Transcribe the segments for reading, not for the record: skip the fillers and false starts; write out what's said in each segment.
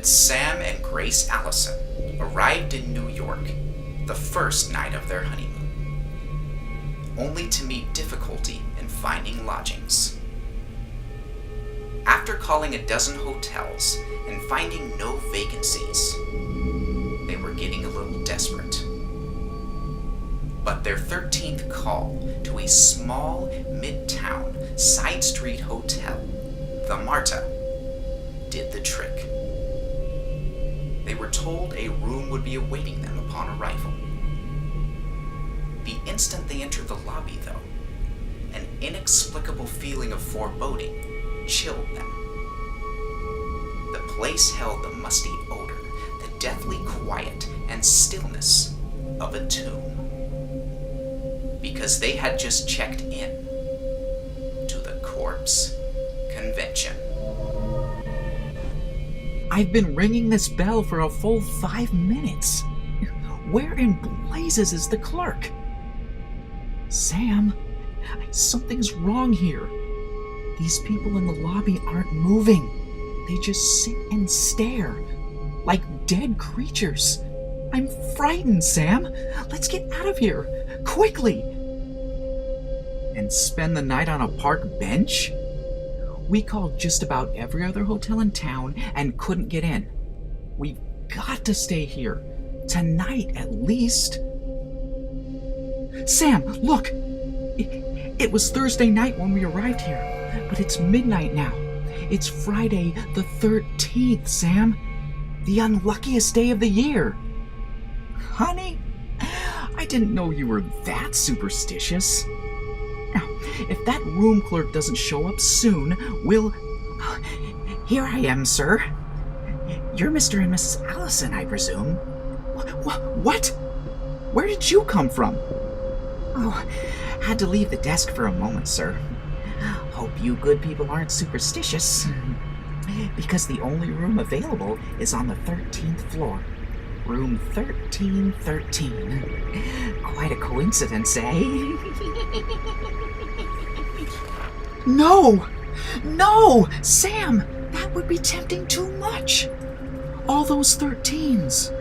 when Sam and Grace Allison arrived in New York the first night of their honeymoon, only to meet difficulty in finding lodgings. After calling a dozen hotels and finding no vacancies, they were getting a little desperate. But their 13th call to a small mid-town side street hotel, the Marta, did the trick. They were told a room would be awaiting them upon arrival. The instant they entered the lobby, though, an inexplicable feeling of foreboding chilled them. The place held the musty odor, the deathly quiet and stillness of a tomb. Because they had just checked in to the Corpse Convention. I've been ringing this bell for a full 5 minutes. Where in blazes is the clerk? Sam, something's wrong here. These people in the lobby aren't moving. They just sit and stare, like dead creatures. I'm frightened, Sam. Let's get out of here, quickly. And spend the night on a park bench? We called just about every other hotel in town and couldn't get in. We've got to stay here, tonight at least. Sam, look! It was Thursday night when we arrived here, but it's midnight now. It's Friday the 13th, Sam. The unluckiest day of the year. Honey, I didn't know you were that superstitious. Now, if that room clerk doesn't show up soon, we'll... Here I am, sir. You're Mr. and Mrs. Allison, I presume. What? Where did you come from? Oh, had to leave the desk for a moment, sir. Hope you good people aren't superstitious. Because the only room available is on the 13th floor. Room 1313. Quite a coincidence, eh? No! No! Sam! That would be tempting too much! All those 13s.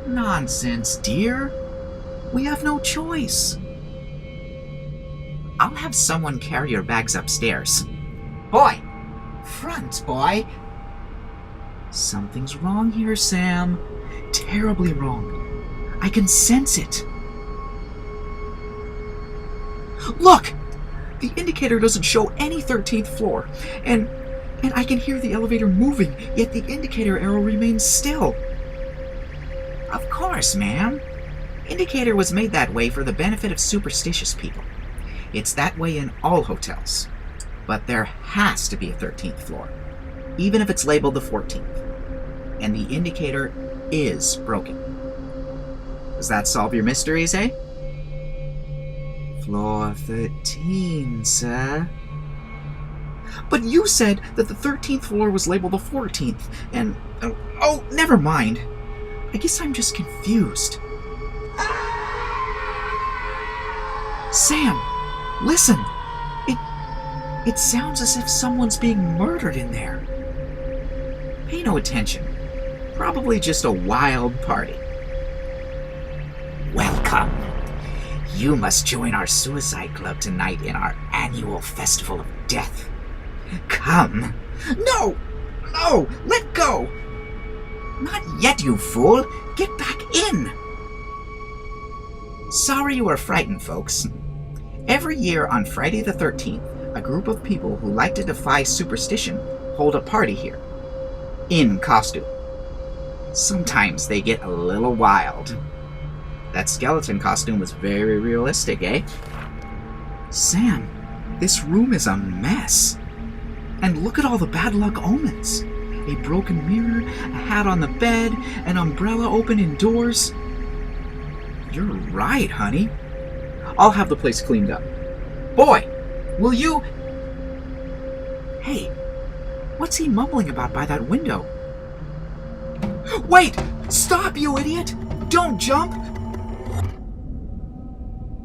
Nonsense, dear. We have no choice. I'll have someone carry your bags upstairs. Boy! Front, boy! Something's wrong here, Sam. Terribly wrong. I can sense it. Look! The indicator doesn't show any 13th floor, and I can hear the elevator moving, yet the indicator arrow remains still. Of course, ma'am. Indicator was made that way for the benefit of superstitious people. It's that way in all hotels. But there has to be a 13th floor, even if it's labeled the 14th. And the indicator is broken. Does that solve your mysteries, eh? Floor 13, sir. But you said that the 13th floor was labeled the 14th, and... Oh, never mind. I guess I'm just confused. Sam, listen! It sounds as if someone's being murdered in there. Pay no attention. Probably just a wild party. Welcome. You must join our suicide club tonight in our annual festival of death. Come. No! No! Let go! Not yet, you fool! Get back in! Sorry you were frightened, folks. Every year on Friday the 13th, a group of people who like to defy superstition hold a party here. In costume. Sometimes they get a little wild. That skeleton costume was very realistic, eh? Sam, this room is a mess. And look at all the bad luck omens. A broken mirror, a hat on the bed, an umbrella open indoors. You're right, honey. I'll have the place cleaned up. Boy, will you... Hey, what's he mumbling about by that window? Wait! Stop, you idiot! Don't jump!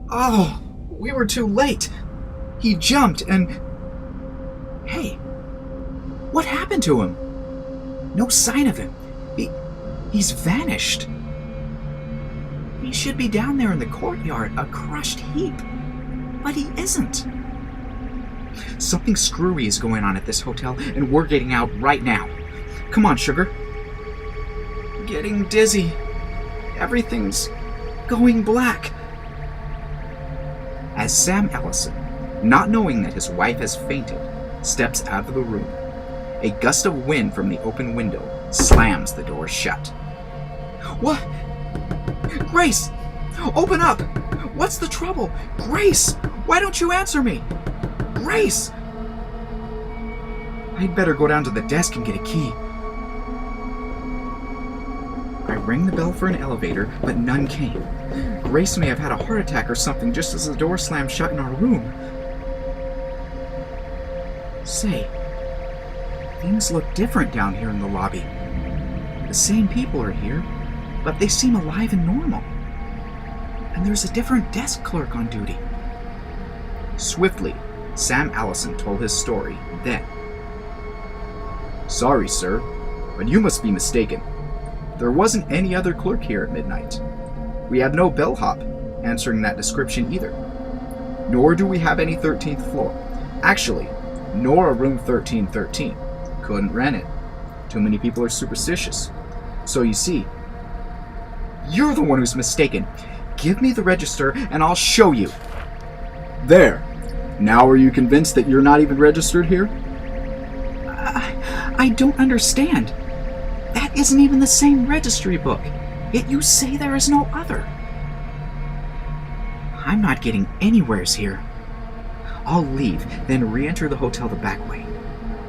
Oh, we were too late. He jumped and... Hey, what happened to him? No sign of him. He's vanished. He should be down there in the courtyard, a crushed heap. But he isn't. Something screwy is going on at this hotel, and we're getting out right now. Come on, Sugar. Getting dizzy. Everything's going black. As Sam Ellison, not knowing that his wife has fainted, steps out of the room, a gust of wind from the open window slams the door shut. What? Grace! Open up! What's the trouble? Grace! Why don't you answer me? Grace! I'd better go down to the desk and get a key. I rang the bell for an elevator, but none came. Grace may have had a heart attack or something just as the door slammed shut in our room. Say, things look different down here in the lobby. The same people are here, but they seem alive and normal. And there's a different desk clerk on duty. Swiftly, Sam Allison told his story, then. Sorry, sir, but you must be mistaken. There wasn't any other clerk here at midnight. We had no bellhop answering that description either. Nor do we have any 13th floor. Actually, nor a room 1313. Couldn't rent it. Too many people are superstitious. So you see, you're the one who's mistaken. Give me the register and I'll show you. There. Now are you convinced that you're not even registered here? I don't understand. That isn't even the same registry book. Yet you say there is no other. I'm not getting anywheres here. I'll leave, then re-enter the hotel the back way.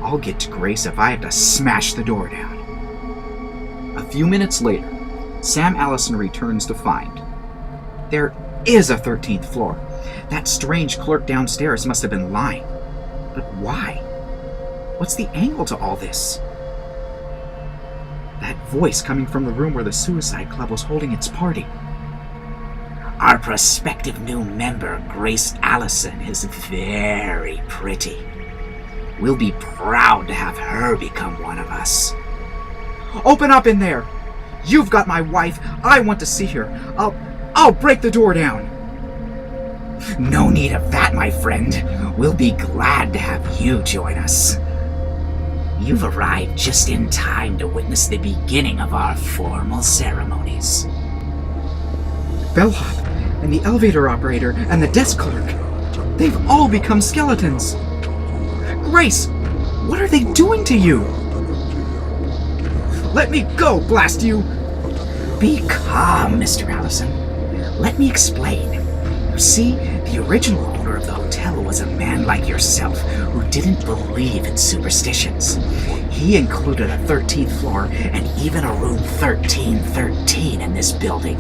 I'll get to Grace if I have to smash the door down. A few minutes later, Sam Allison returns to find there is a 13th floor. That strange clerk downstairs must have been lying. But why? What's the angle to all this? That voice coming from the room where the Suicide Club was holding its party. Our prospective new member, Grace Allison, is very pretty. We'll be proud to have her become one of us. Open up in there! You've got my wife. I want to see her. I'll break the door down. No need of that, my friend. We'll be glad to have you join us. You've arrived just in time to witness the beginning of our formal ceremonies. Bellhop, and the elevator operator, and the desk clerk. They've all become skeletons. Grace, what are they doing to you? Let me go, blast you! Be calm, Mr. Allison. Let me explain. You see, the original owner of the hotel was a man like yourself who didn't believe in superstitions. He included a 13th floor and even a room 1313 in this building.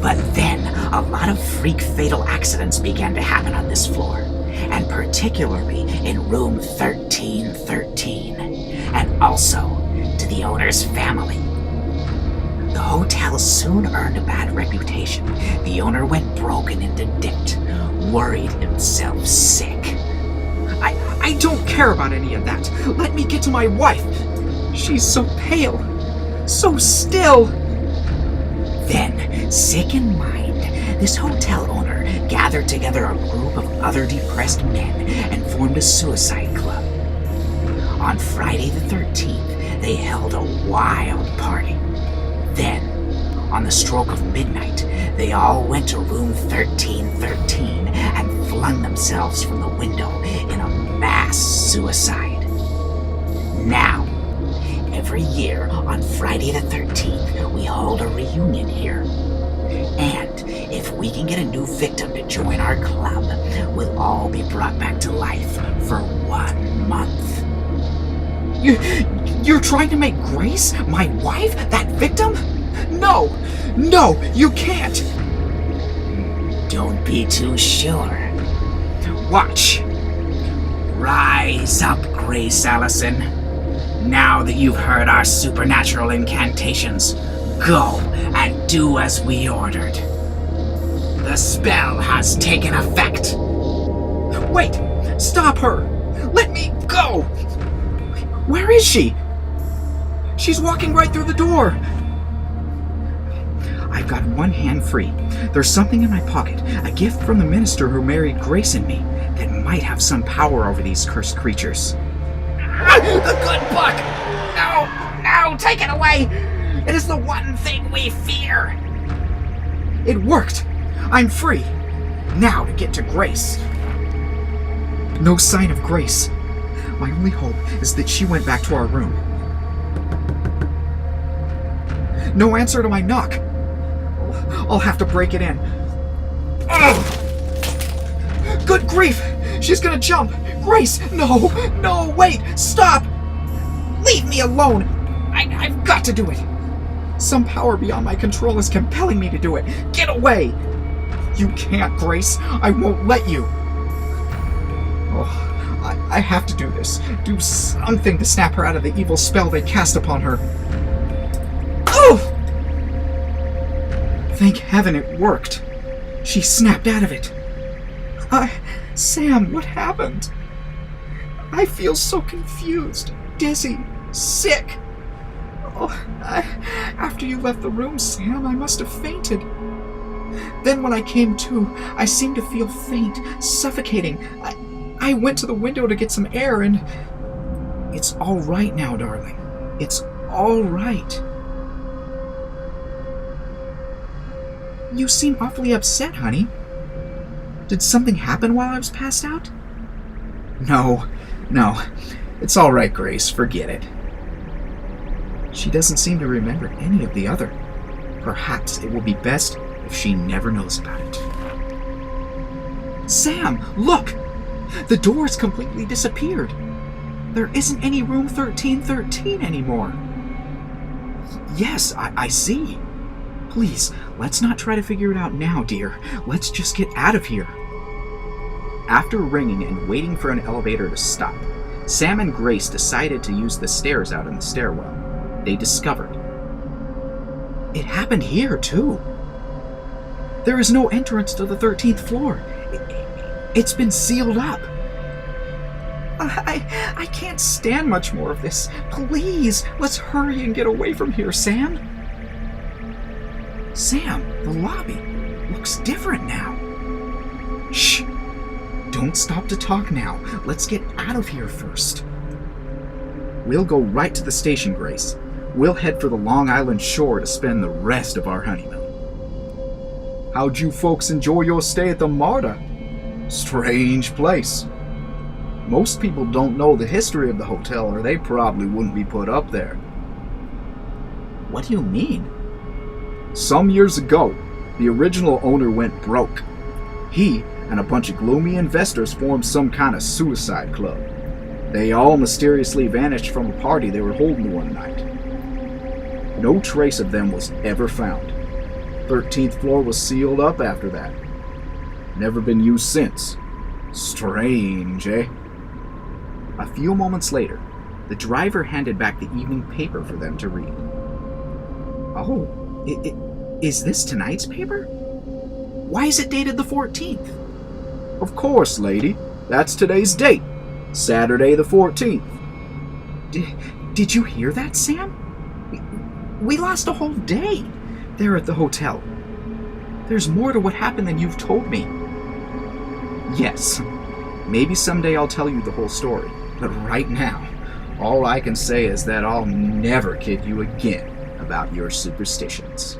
But then, a lot of freak fatal accidents began to happen on this floor, and particularly in room 1313, and also to the owner's family. The hotel soon earned a bad reputation. The owner went broke and into debt, worried himself sick. I don't care about any of that. Let me get to my wife. She's so pale, so still. Then, sick in mind, this hotel owner gathered together a group of other depressed men and formed a suicide club. On Friday the 13th, they held a wild party. Then, on the stroke of midnight, they all went to room 1313 and flung themselves from the window in a mass suicide. Now, every year on Friday the 13th, we hold a reunion here. And if we can get a new victim to join our club, we'll all be brought back to life for 1 month. You're trying to make Grace, my wife, that victim? No, you can't. Don't be too sure. Watch. Rise up, Grace Allison. Now that you've heard our supernatural incantations, go and do as we ordered. The spell has taken effect. Wait! Stop her! Let me go! Where is she? She's walking right through the door. I've got one hand free. There's something in my pocket, a gift from the minister who married Grace and me, that might have some power over these cursed creatures. The good book! No, take it away! It is the one thing we fear! It worked! I'm free! Now to get to Grace. No sign of Grace. My only hope is that she went back to our room. No answer to my knock. I'll have to break it in. Ugh! Good grief! She's gonna jump! Grace! No, wait! Stop! Leave me alone! I've got to do it! Some power beyond my control is compelling me to do it. Get away! You can't, Grace. I won't let you. Oh, I have to do this. Do something to snap her out of the evil spell they cast upon her. Oh! Thank heaven it worked. She snapped out of it. Sam, what happened? I feel so confused, dizzy, sick. Oh, after you left the room, Sam, I must have fainted. Then when I came to, I seemed to feel faint, suffocating. I went to the window to get some air and... It's all right now, darling. It's all right. You seem awfully upset, honey. Did something happen while I was passed out? No. It's all right, Grace. Forget it. She doesn't seem to remember any of the other. Perhaps it will be best if she never knows about it. Sam, look! The door's completely disappeared. There isn't any room 1313 anymore. Yes, I see. Please, let's not try to figure it out now, dear. Let's just get out of here. After ringing and waiting for an elevator to stop, Sam and Grace decided to use the stairs out in the stairwell. They discovered it happened here, too. There is no entrance to the 13th floor. It's been sealed up. I can't stand much more of this. Please, let's hurry and get away from here, Sam. Sam, the lobby looks different now. Shh! Don't stop to talk now. Let's get out of here first. We'll go right to the station, Grace. We'll head for the Long Island shore to spend the rest of our honeymoon. How'd you folks enjoy your stay at the Marta? Strange place. Most people don't know the history of the hotel, or they probably wouldn't be put up there. What do you mean? Some years ago, the original owner went broke. He and a bunch of gloomy investors formed some kind of suicide club. They all mysteriously vanished from a party they were holding one night. No trace of them was ever found. 13th floor was sealed up after that. Never been used since. Strange, eh? A few moments later, the driver handed back the evening paper for them to read. Oh, is this tonight's paper? Why is it dated the 14th? Of course, lady. That's today's date. Saturday the 14th. Did you hear that, Sam? We lost a whole day there at the hotel. There's more to what happened than you've told me. Yes. Maybe someday I'll tell you the whole story. But right now, all I can say is that I'll never kid you again about your superstitions.